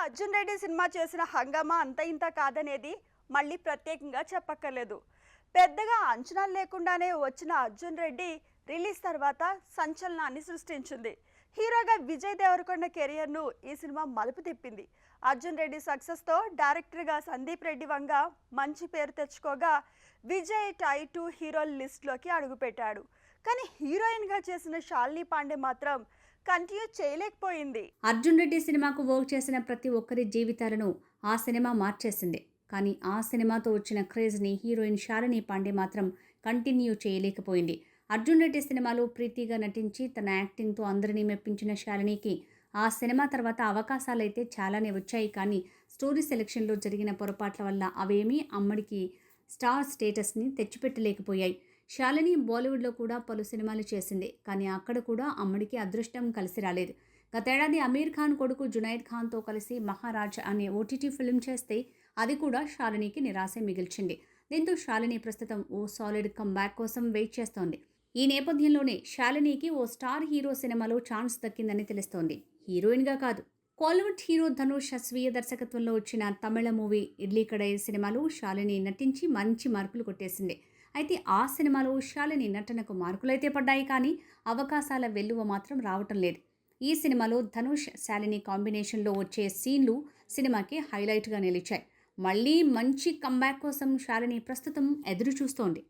Arjun Reddy cinema చేసిన హంగామా అంత ఇంత కాదనేది మళ్ళీ ప్రత్యేకంగా చెప్పక్కర్లేదు. పెద్దగా అంచనాలు లేకుండానే వచ్చిన అర్జున్ రెడ్డి రిలీజ్ తర్వాత సంచలనాన్ని సృష్టించింది. హీరోగా విజయ్ దేవరకొండ కెరియర్ను ఈ సినిమా మలుపు తిప్పింది. అర్జున్ రెడ్డి సక్సెస్తో డైరెక్టర్గా సందీప్ రెడ్డి వంగ మంచి పేరు తెచ్చుకోగా విజయ్ టై 2 హీరోల లిస్టులోకి అడుగుపెట్టాడు. కానీ హీరోయిన్గా చేసిన శాలిని పాండే మాత్రం కంటిన్యూ చేయలేకపోయింది. అర్జున్ రెడ్డి సినిమాకు వర్క్ చేసిన ప్రతి ఒక్కరి జీవితాలను ఆ సినిమా మార్చేసింది. కానీ ఆ సినిమాతో వచ్చిన క్రేజ్ని హీరోయిన్ శాలిని పాండే మాత్రం కంటిన్యూ చేయలేకపోయింది. అర్జున్ రెడ్డి సినిమాలో ప్రీతిగా నటించి తన యాక్టింగ్తో అందరినీ మెప్పించిన శాలినికి ఆ సినిమా తర్వాత అవకాశాలైతే చాలానే వచ్చాయి. కానీ స్టోరీ సెలెక్షన్లో జరిగిన పొరపాట్ల వల్ల అవేమీ అమ్మడికి స్టార్ స్టేటస్ని తెచ్చిపెట్టలేకపోయాయి. శాలిని బాలీవుడ్లో కూడా పలు సినిమాలు చేసింది. కానీ అక్కడ కూడా అమ్మడికి అదృష్టం కలిసి రాలేదు. గతేడాది అమీర్ ఖాన్ కొడుకు జునైద్ ఖాన్తో కలిసి మహారాజ్ అనే ఓటీటీ ఫిల్మ్ చేస్తే అది కూడా శాలినికి నిరాశ మిగిల్చింది. దీంతో శాలిని ప్రస్తుతం ఓ సాలిడ్ కంబ్యాక్ కోసం వెయిట్ చేస్తోంది. ఈ నేపథ్యంలోనే శాలినికి ఓ స్టార్ హీరో సినిమాలో ఛాన్స్ దక్కిందని తెలుస్తోంది. హీరోయిన్గా కాదు, కోలీవుడ్ హీరో ధనుష్ స్వీయ దర్శకత్వంలో వచ్చిన తమిళ మూవీ ఇడ్లీ కడై సినిమాలో శాలిని నటించి మంచి మార్కులు కొట్టేసింది. అయితే ఆ సినిమాలో శాలిని నటనకు మార్కులైతే పడ్డాయి, కానీ అవకాశాల వెల్లువ మాత్రం రావటం లేదు. ఈ సినిమాలో ధనుష్ శాలిని కాంబినేషన్లో వచ్చే సీన్లు సినిమాకి హైలైట్గా నిలిచాయి. మళ్ళీ మంచి కంబ్యాక్ కోసం శాలిని ప్రస్తుతం ఎదురు చూస్తోంది.